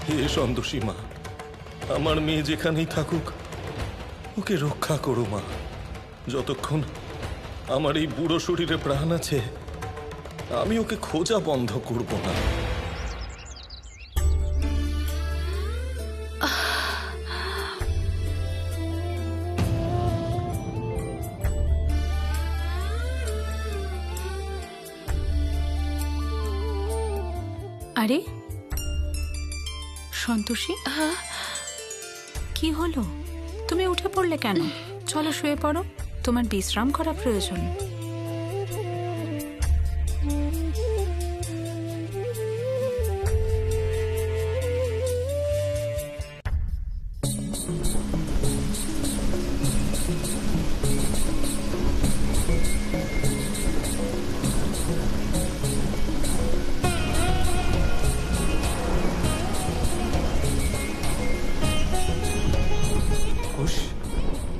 হে সন্তোষী মা, আমার মেয়ে যেখানেই থাকুক ওকে রক্ষা করো মা। যতক্ষণ আমার এই বুড়ো শরীরে প্রাণ আছে আমি ওকে খোঁজা বন্ধ করব না। আরে সন্তোষী, কি হলো? তুমি উঠে পড়লে কেন? চলো শুয়ে পড়ো, তোমার বিশ্রাম করা প্রয়োজন।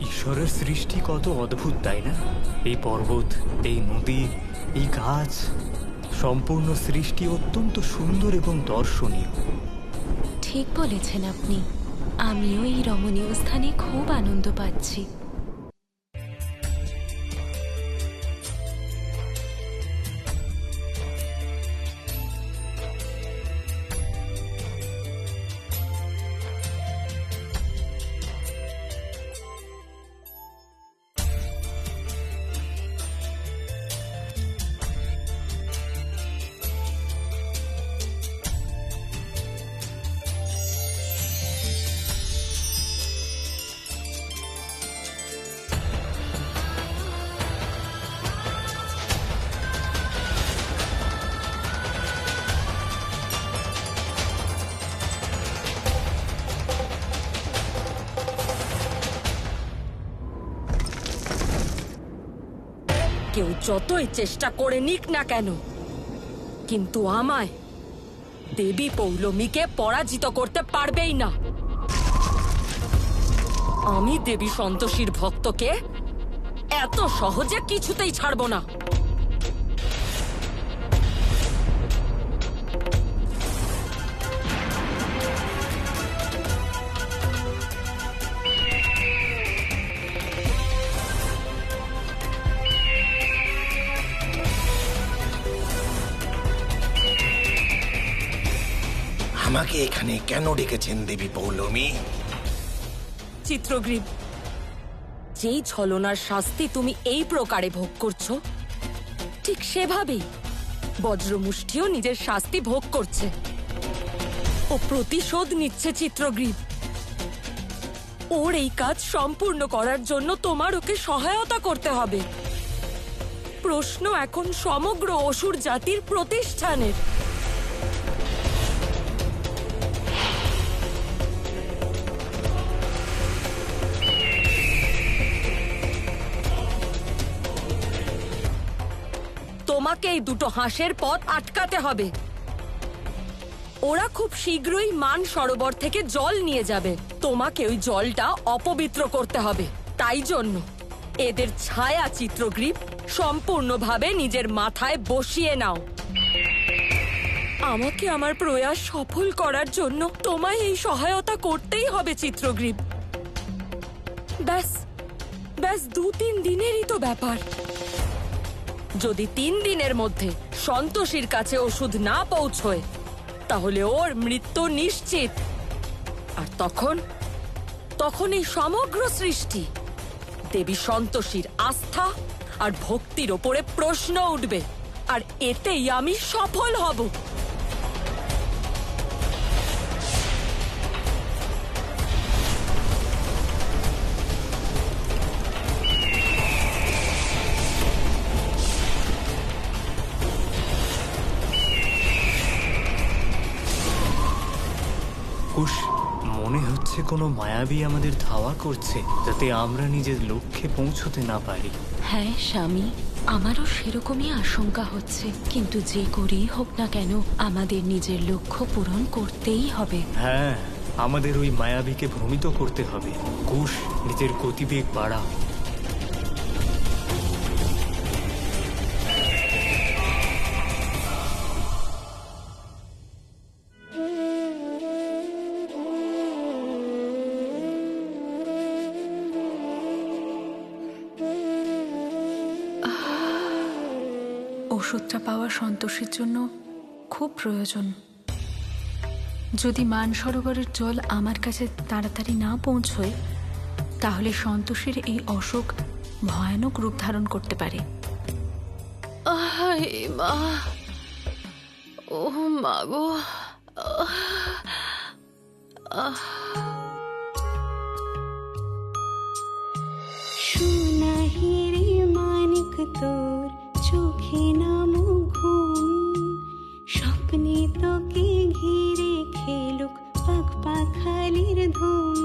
ঈশ্বরের সৃষ্টি কত অদ্ভুত, তাই না? এই পর্বত, এই নদী, এই গাছ, সম্পূর্ণ সৃষ্টি অত্যন্ত সুন্দর এবং দর্শনীয়। ঠিক বলেছেন আপনি। আমিও এই রমণীয় স্থানে খুব আনন্দ পাচ্ছি। কেউ যতই চেষ্টা করে নিক না কেন, কিন্তু আমায় দেবী পৌলমীকে পরাজিত করতে পারবেই না। আমি দেবী সন্তোষীর ভক্তকে এত সহজে কিছুতেই ছাড়ব না। আমাকে এখানে কেন ডেকেছেন দেবী পৌলমী? চিত্রগ্রীব, যেই ছলনার শাস্তি তুমি এই প্রকারে ভোগ করছো, ঠিক সেভাবেই বজ্রমুষ্টিও নিজের শাস্তি ভোগ করছে। ও প্রতিশোধ নিচ্ছে চিত্রগ্রীব। ওর এই কাজ সম্পূর্ণ করার জন্য তোমার ওকে সহায়তা করতে হবে। প্রশ্ন এখন সমগ্র অসুর জাতির প্রতিষ্ঠানের। তোমাকে এই দুটো হাঁসের পথ আটকাতে হবে। ওরা খুব শীঘ্রই মান সরোবর থেকে জল নিয়ে যাবে। তোমাকে ওই জলটা অপবিত্র করতে হবে। তাই জন্য এদের ছায়া চিত্রগ্রীব সম্পূর্ণভাবে নিজের মাথায় বসিয়ে নাও। আমাকে আমার প্রয়াস সফল করার জন্য তোমায় এই সহায়তা করতেই হবে চিত্রগ্রীব। ব্যাস ব্যাস 2-3 দিনেরই তো ব্যাপার। যদি 3 দিনের মধ্যে সন্তোষীর কাছে ওষুধ না পৌঁছয় তাহলে ওর মৃত্যু নিশ্চিত। আর তখন এই সমগ্র সৃষ্টি দেবী সন্তোষীর আস্থা আর ভক্তির ওপরে প্রশ্ন উঠবে। আর এতেই আমি সফল হব। মনে হচ্ছে কোনো মায়াবী আমাদের ধাওয়া করছে, যাতে আমরা নিজের লক্ষ্যে পৌঁছতে না পারি। হ্যাঁ স্বামী, আমারও সেরকমই আশঙ্কা হচ্ছে। কিন্তু যে করেই হোক না কেন আমাদের নিজের লক্ষ্য পূরণ করতেই হবে। হ্যাঁ, আমাদের ওই মায়াবীকে ভ্রমিত করতে হবে। কুশ, নিজের গতিবেগ বাড়া। ওষুধটা পাওয়া সন্তোষের জন্য খুব প্রয়োজন। যদি মানসরোবরের জল আমার কাছে তাড়াতাড়ি না পৌঁছয় তাহলে সন্তোষের এই অসুখ ভয়ানক রূপ ধারণ করতে পারে। মা, ও মা গো, সোনা হিরে মানিক তোর চোখে নাম ঘুম, স্বপ্নে তোকে ঘিরে খেলুক পাখ পাখালির ধুম।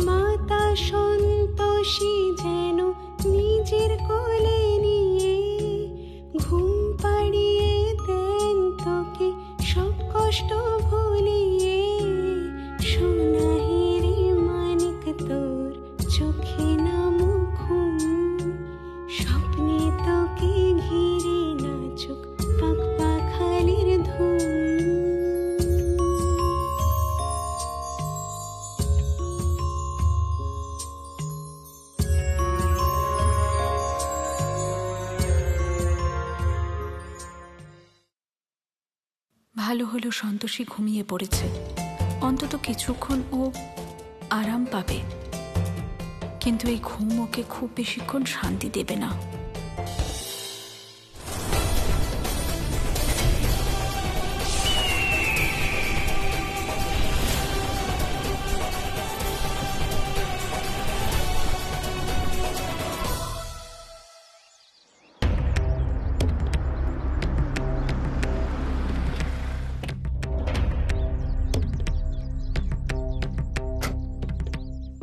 মাতা সন্তোষী যেন নিজের কোলে নিয়ে ঘুম পাড়িয়ে দেন তোকে সব কষ্ট ভুলিয়ে। সোনা হিরে মানিক তোর চোখে নাম ঘুম, স্বপ্নে তোকে ঘিরে নাচুক পাখ পাখালির ধুম। ভালো হলো সন্তোষী ঘুমিয়ে পড়েছে, অন্তত কিছুক্ষণ ও আরাম পাবে। কিন্তু এই ঘুম ওকে খুব বেশিক্ষণ শান্তি দেবে না।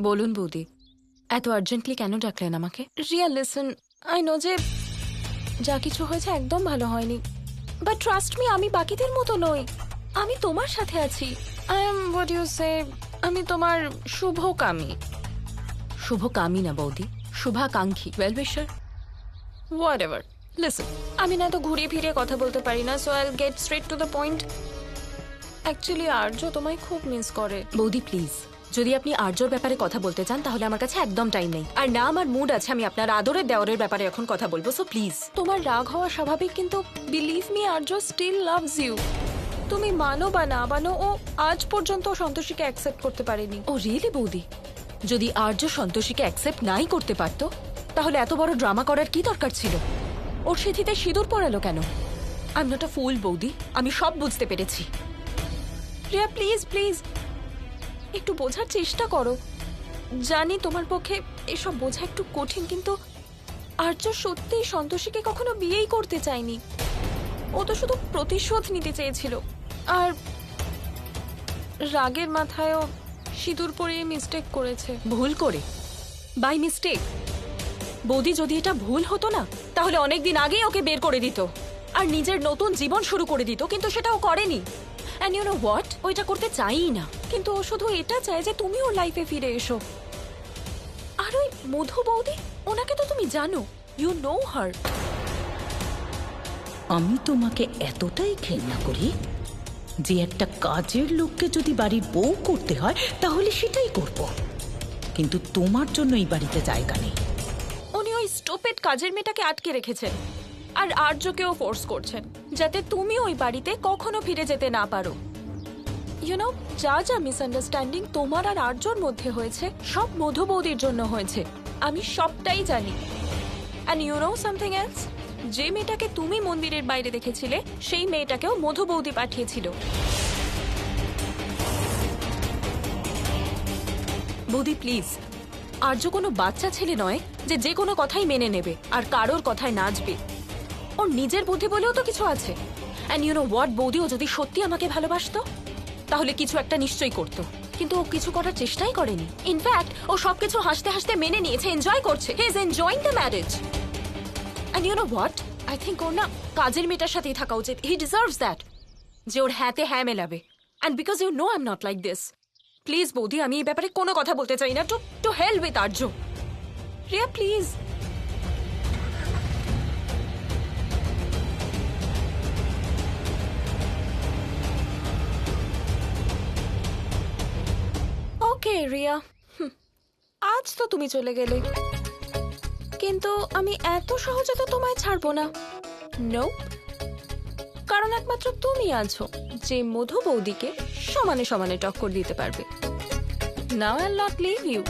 বলুন বৌদি, এত আর্জেন্টলি কেন ডাকলেন আমাকে? রিয়া লিসন, আই নো যে যা কিছু হয়েছে একদম ভালো হয়নি, বাট ট্রাস্ট মি, আমি বাকিদের মতো নই। আমি তোমার সাথে আছি। I am what you say, আমি তোমার শুভকামী। শুভকামী না বৌদি, শুভাকাঙ্ক্ষী, well wisher, whatever. Listen, আমি না তো ঘুরিয়ে ফিরিয়ে কথা বলতে পারি না, so I will get straight to the point. Actually Arya তোমায় খুব মিস করে। বৌদি প্লিজ, যদি আপনি আর্যর ব্যাপারে কথা বলতে চান তাহলে আমার কাছে একদম টাইম নেই, আর না আমার মুড আছে আমি আপনার আদরের দেওরের ব্যাপারে এখন কথা বলবো, সো প্লিজ। তোমার রাগ হওয়া স্বাভাবিক, কিন্তু believe me, Arya still loves you. তুমি মানো বা না মানো, ও আজ পর্যন্ত সন্তোষীকে অ্যাকসেপ্ট করতে পারেনি। ও রিয়েলি বৌদি? যদি আর্য সন্তোষীকে অ্যাকসেপ্ট নাই করতে পারতো তাহলে এত বড় ড্রামা করার কি দরকার ছিল? ওর সিঁথিতে সিঁদুর পরালো কেন? আই এম নট আ ফুল বৌদি, আমি সব বুঝতে পেরেছি। রিয়া প্লিজ প্লিজ একটু বোঝার চেষ্টা করো। জানি তোমার পক্ষে এসব বোঝা একটু কঠিন, কিন্তু আর্য সত্যিই সন্তোষীকে কখনো বিয়েই করতে চায়নি। ও তো শুধু প্রতিশোধ নিতে চেয়েছিল, আর রাগের মাথায়ও সিঁদুর পরিয়ে মিস্টেক করেছে। ভুল করে? By mistake? বৌদি, যদি এটা ভুল হতো না তাহলে অনেকদিন আগেই ওকে বের করে দিত আর নিজের নতুন জীবন শুরু করে দিত, কিন্তু সেটা ও করেনি। And you know what? ওইটা করতে চাইই না, কিন্তু ও শুধু এটা চায় যে তুমি ওর লাইফে ফিরে এসো। আর ওই মধু বৌদি, ওনাকে তো তুমি জানো, ইউ নো হার। আমি তোমাকে এতটাই ঘেন্না করি যে একটা কাজের লোককে যদি বাড়ির বউ করতে হয় তাহলে সেটাই করব, কিন্তু তোমার জন্য এই বাড়িতে জায়গা নেই। উনি ওই স্টুপিড কাজের মেয়েটাকে আটকে রেখেছেন আর আর্যকেও ফোর্স করছেন যাতে তুমি ওই বাড়িতে কখনো ফিরে যেতে না পারো। ইউ নো, যা যা মিসআন্ডারস্ট্যান্ডিং তোমার আর আর্যর মধ্যে হয়েছে সব মধু বৌদির জন্য হয়েছে, আমি সবটাই জানি। And you know something else, যে মেয়েটাকে তুমি মন্দিরের বাইরে দেখেছিলে সেই মেয়েটাকেও মধু বৌদি পাঠিয়েছিল। বৌদি প্লিজ, আর্য কোনো বাচ্চা ছেলে নয় যে যে কোনো কথাই মেনে নেবে আর কারোর কথায় নাচবে। ওর নিজের বুদ্ধি বলেও তো কিছু আছে। অ্যান্ড ইউ নো হোয়াট বৌদি, ও যদি সত্যি আমাকে ভালোবাসতো তাহলে কিছু একটা নিশ্চয়ই করতো, কিন্তু ও কিছু করার চেষ্টাই করেনি। ইনফ্যাক্ট ও সবকিছু হাসতে হাসতে মেনে নিয়েছে, এনজয় করছে। He is enjoying the marriage. And you know what, I think ওর না কাজের মেয়েটার সাথেই থাকা উচিত। হি ডিজার্ভস দ্যাট, যে ওর হ্যাঁতে হ্যাঁ মেলাবে। And because you know I am not like this, please বৌদি, আমি এই ব্যাপারে কোনো কথা বলতে চাই না। To hell with Arya. Riya please. Okay Riya, আজ তো তুমি চলে গেলে, কিন্তু আমি এত সহজে তো তোমায় ছাড়বো না। নো, কারণ একমাত্র তুমি আছো যে মধু বৌদিকে সমানে সমানে টক্কর দিতে পারবে। Now I will not leave you.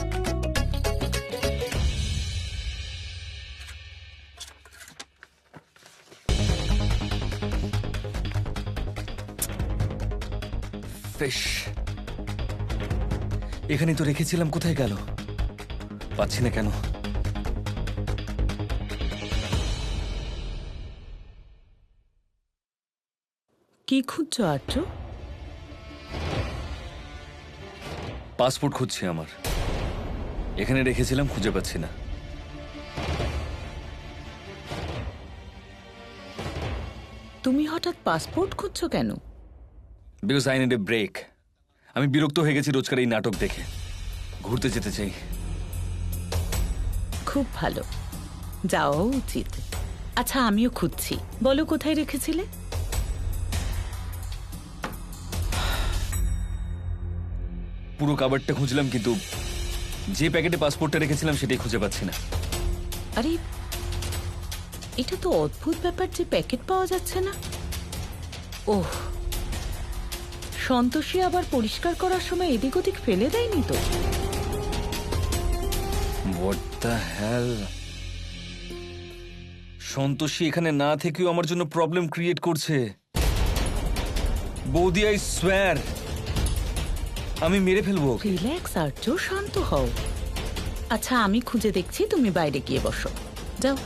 Fish এখানে তো রেখেছিলাম, কোথায় গেল? পাচ্ছি না কেন? কি খুঁজছো আর্য? পাসপোর্ট খুঁজছি আমার। এখানে রেখেছিলাম, খুঁজে পাচ্ছি না। তুমি হঠাৎ পাসপোর্ট খুঁজছো কেন? Because I need a break. আমি বিরক্ত হয়ে গেছি রোজকার এই নাটক দেখে। ঘুরতে যেতে চাই। খুব ভালো, যাওয়া উচিত। আচ্ছা, আমিও খুঁজছি। বলো কোথায় রেখেছিলে? পুরো কাবারটা খুঁজলাম, কিন্তু যে প্যাকেটে পাসপোর্টটা রেখেছিলাম সেটাই খুঁজে পাচ্ছি না। আরে, এটা তো অদ্ভুত ব্যাপার যে প্যাকেট পাওয়া যাচ্ছে না। ওহ, সন্তোষী আবার পরিষ্কার করার সময় এদিক ওদিক ফেলে দেয়নি তো? What the hell! সন্তোষী এখানে না থেকেও আমার জন্য প্রবলেম ক্রিয়েট করছে। বৌদি, আই সোয়্যার আমি মেরে ফেলবো ওকে। রিল্যাক্স আর্য, শান্ত হও। আচ্ছা, আমি খুঁজে দেখছি, তুমি বাইরে গিয়ে বসো। যাও।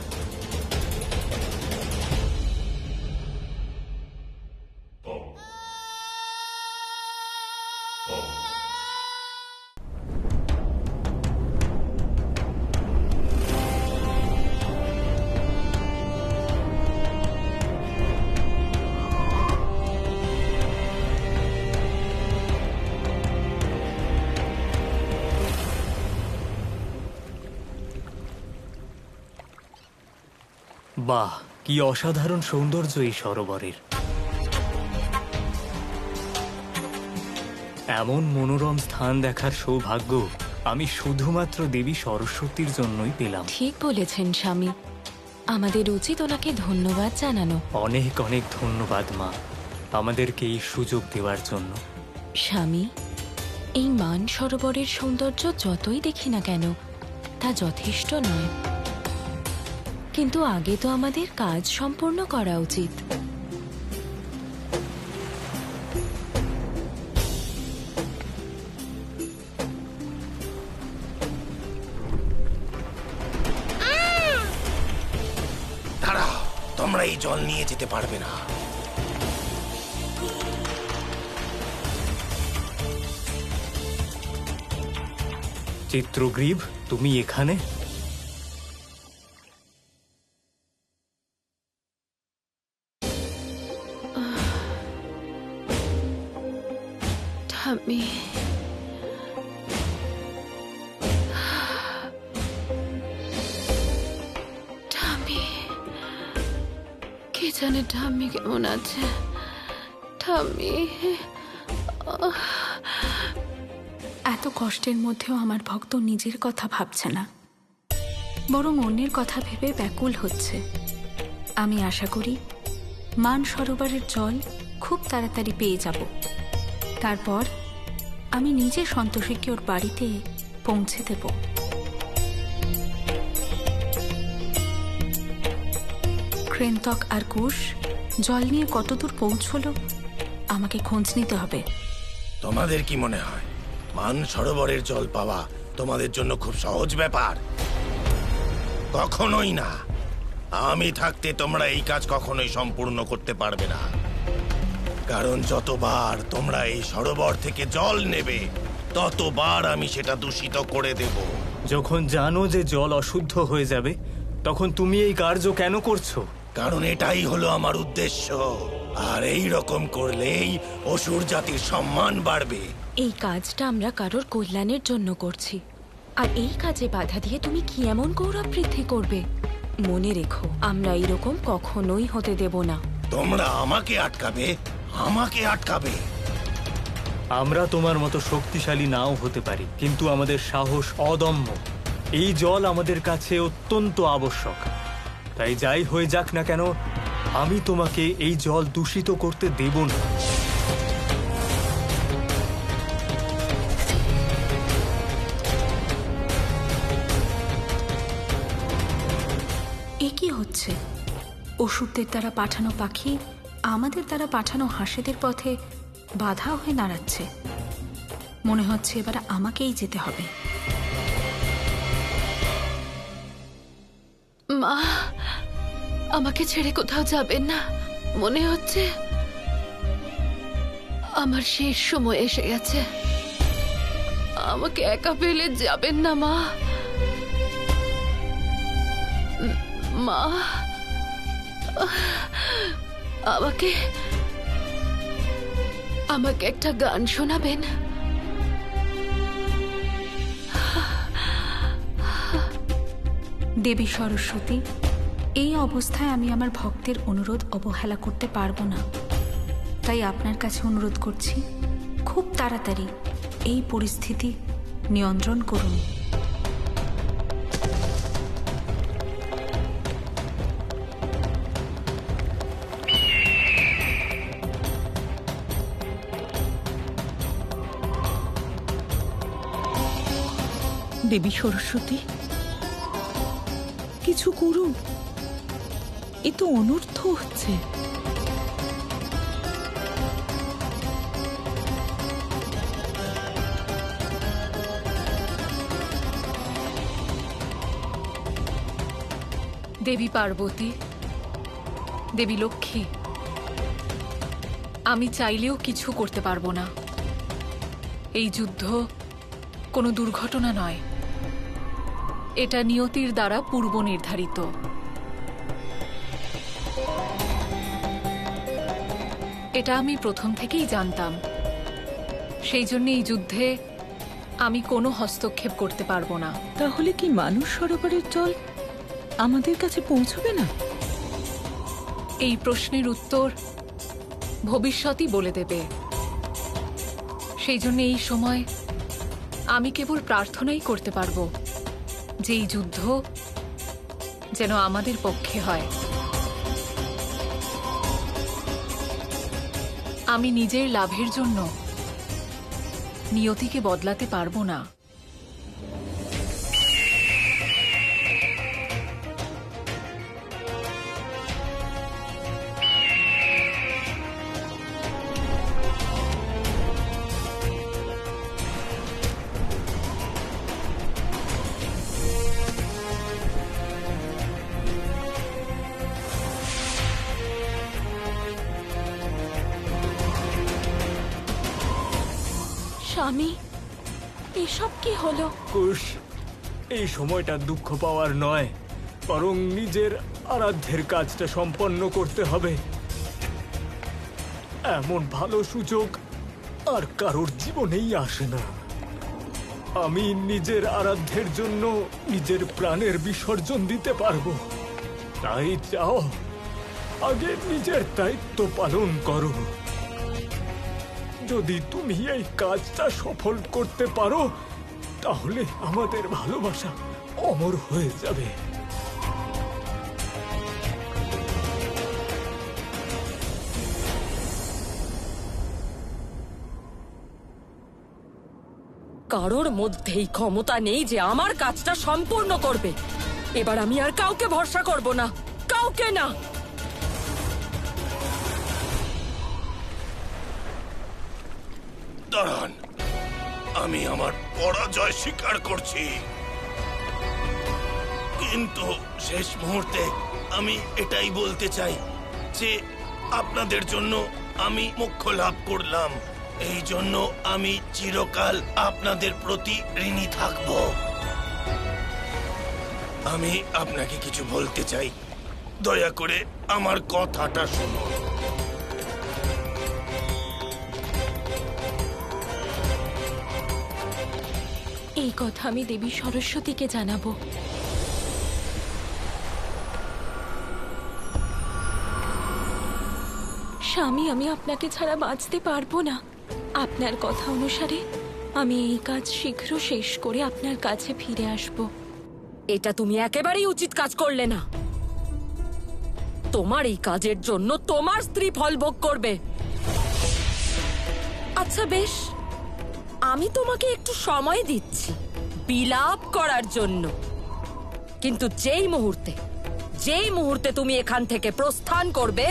বাহ, কি অসাধারণ সৌন্দর্য এই সরোবরের। এমন মনোরম স্থান দেখার সৌভাগ্য আমি শুধুমাত্র দেবী সরস্বতীর জন্যই পেলাম। ঠিক বলেছেন স্বামী, আমাদের উচিত ওনাকে ধন্যবাদ জানানো। অনেক অনেক ধন্যবাদ মা, আমাদেরকে এই সুযোগ দেওয়ার জন্য। স্বামী, এই মান সরোবরের সৌন্দর্য যতই দেখি না কেন তা যথেষ্ট নয়, কিন্তু আগে তো আমাদের কাজ সম্পূর্ণ করা উচিত। দাঁড়াও, তোমরা এই জল নিয়ে যেতে পারবে না। চিত্রগ্রীব, তুমি এখানে? ঠাম্মি, ঠাম্মি, কে জানে ঠাম্মি কেমন আছে। ঠাম্মি, এত কষ্টের মধ্যেও আমার ভক্ত নিজের কথা ভাবছে না, বরং অন্যের কথা ভেবে ব্যাকুল হচ্ছে। আমি আশা করি মান সরোবরের জল খুব তাড়াতাড়ি পেয়ে যাব। তারপর আমি নিজে সন্তোষীকে ওর বাড়িতে পৌঁছে দেব। ক্রেন্তক আর কুশ জল নিয়ে কতদূর পৌঁছলো আমাকে খোঁজ নিতে হবে। তোমাদের কি মনে হয় মান সরোবরের জল পাওয়া তোমাদের জন্য খুব সহজ ব্যাপার? কখনোই না। আমি থাকতে তোমরা এই কাজ কখনোই সম্পূর্ণ করতে পারবে না, কারণ যতবার তোমরা এই সরোবর থেকে জল নেবে ততবার আমি সেটা দূষিত করে দেব। যখন জানো যে জল অশুদ্ধ হয়ে যাবে, তখন তুমি এই কার্য কেন করছো? কারণ এটাই হলো আমার উদ্দেশ্য, আর এই রকম করলেই অসুর জাতির সম্মান বাড়বে। এই কাজটা আমরা কারোর কল্যাণের জন্য করছি, আর এই কাজে বাধা দিয়ে তুমি কি এমন গৌরব বৃদ্ধি করবে? মনে রেখো, আমরা এইরকম কখনোই হতে দেব না। তোমরা আমাকে আটকাবে, আমাকে আটকাবে। আমরা তোমার মতো শক্তিশালী নাও হতে পারি, কিন্তু আমাদের সাহস অদম্য। এই জল আমাদের কাছে অত্যন্ত আবশ্যক, তাই যাই হয়ে যাক না কেন আমি তোমাকে এই জল দূষিত করতে দেব না। এ কি হচ্ছে? অসুরদের দ্বারা পাঠানো পাখি আমাদের দ্বারা পাঠানো হাঁসেদের পথে বাধা হয়ে দাঁড়াচ্ছে। মনে হচ্ছে এবার আমাকেই যেতে হবে। মা, আমাকে ছেড়ে কোথাও যাবেন না। মনে হচ্ছে আমার শেষ সময় এসে গেছে। আমাকে একা ফেলে যাবেন না মা। মা, আমাকে আমাকে একটা গান শোনাবেন? দেবী সরস্বতী, এই অবস্থায় আমি আমার ভক্তের অনুরোধ অবহেলা করতে পারবো না। তাই আপনার কাছে অনুরোধ করছি, খুব তাড়াতাড়ি এই পরিস্থিতি নিয়ন্ত্রণ করুন। দেবী সরস্বতী, কিছু করুন, এ তো অনর্থ হচ্ছে। দেবী পার্বতী, দেবী লক্ষ্মী, আমি চাইলেও কিছু করতে পারবো না। এই যুদ্ধ কোনো দুর্ঘটনা নয়, এটা নিয়তির দ্বারা পূর্ব নির্ধারিত। এটা আমি প্রথম থেকেই জানতাম। সেই জন্য এই যুদ্ধে আমি কোনো হস্তক্ষেপ করতে পারবো না। তাহলে কি মানুষ সরোবরের জল আমাদের কাছে পৌঁছবে না? এই প্রশ্নের উত্তর ভবিষ্যতই বলে দেবে। সেই জন্য এই সময় আমি কেবল প্রার্থনাই করতে পারবো যে এই যুদ্ধ যেন আমাদের পক্ষে হয়। আমি নিজের লাভের জন্য নিয়তিকে বদলাতে পারবো না। স্বামী, এসব কি হলো? কুশ, এই সময়টা দুঃখ পাওয়ার নয়, বরং নিজের আরাধ্যের কাজটা সম্পন্ন করতে হবে। এমন ভালো সুযোগ আর কারোর জীবনেই আসে না। আমি নিজের আরাধ্যের জন্য নিজের প্রাণের বিসর্জন দিতে পারবো। তাই চাও, আগে নিজের দায়িত্ব পালন করো। যদি তুমি এই কাজটা সফল করতে পারো, তাহলে আমাদের ভালোবাসা অমর হয়ে যাবে। কারোর মধ্যেই ক্ষমতা নেই যে আমার কাজটা সম্পূর্ণ করবে। এবার আমি আর কাউকে ভরসা করব না, কাউকে না। দাঁড়ান, আমি আমার পরাজয় স্বীকার করছি, কিন্তু শেষ মুহূর্তে আমি এটাই বলতে চাই যে আপনাদের জন্য আমি মোক্ষ লাভ করলাম। এই জন্য আমি চিরকাল আপনাদের প্রতি ঋণী থাকব। আমি আপনাকে কিছু বলতে চাই, দয়া করে আমার কথাটা শুনুন। এই কথা আমি দেবী সরস্বতীকে জানাবো। স্বামী, আমি আপনাকে ছাড়া বাঁচতে পারবো না। আপনার কথা অনুসারে আমি এই কাজ শীঘ্র শেষ করে আপনার কাছে ফিরে আসব। এটা তুমি একেবারেই উচিত কাজ করলে না। তোমার এই কাজের জন্য তোমার স্ত্রী ফল ভোগ করবে। আচ্ছা বেশ, আমি তোমাকে একটু সময় দিচ্ছি বিলাপ করার জন্য, কিন্তু যেই মুহূর্তে তুমি এখান থেকে প্রস্থান করবে,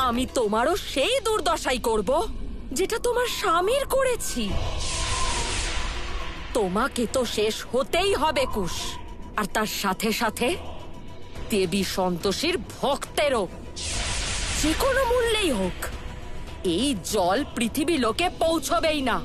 আমি তোমারও সেই দুর্দশাই করব যেটা তোমার স্বামীর করেছি। তোমাকে তো শেষ হতেই হবে কুশ, আর তার সাথে সাথে দেবী সন্তোষীর ভক্তেরও, যে কোনো মূল্যেই হোক এই জল পৃথিবী লোকে পৌঁছবেই না।